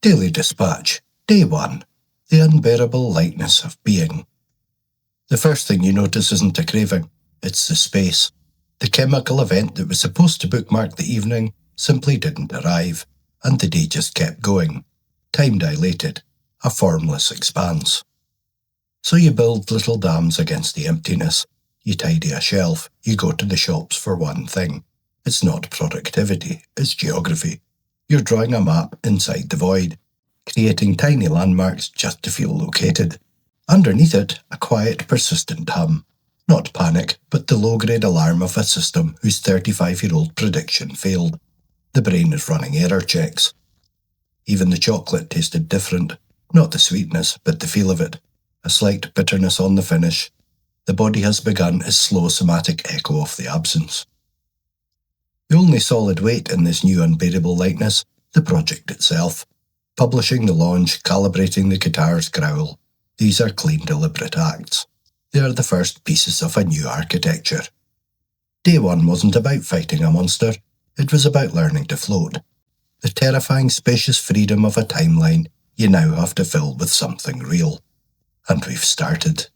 Daily Dispatch, Day 1. The unbearable lightness of being. The first thing you notice isn't a craving, it's the space. The chemical event that was supposed to bookmark the evening simply didn't arrive, and the day just kept going. Time dilated, a formless expanse. So you build little dams against the emptiness. You tidy a shelf, you go to the shops for one thing. It's not productivity, it's geography. You're drawing a map inside the void, creating tiny landmarks just to feel located. Underneath it, a quiet, persistent hum. Not panic, but the low-grade alarm of a system whose 35-year-old prediction failed. The brain is running error checks. Even the chocolate tasted different. Not the sweetness, but the feel of it. A slight bitterness on the finish. The body has begun its slow somatic echo of the absence. The only solid weight in this new unbearable lightness, the project itself. Publishing the launch, calibrating the guitar's growl. These are clean, deliberate acts. They are the first pieces of a new architecture. Day 1 wasn't about fighting a monster. It was about learning to float. The terrifying, spacious freedom of a timeline you now have to fill with something real. And we've started.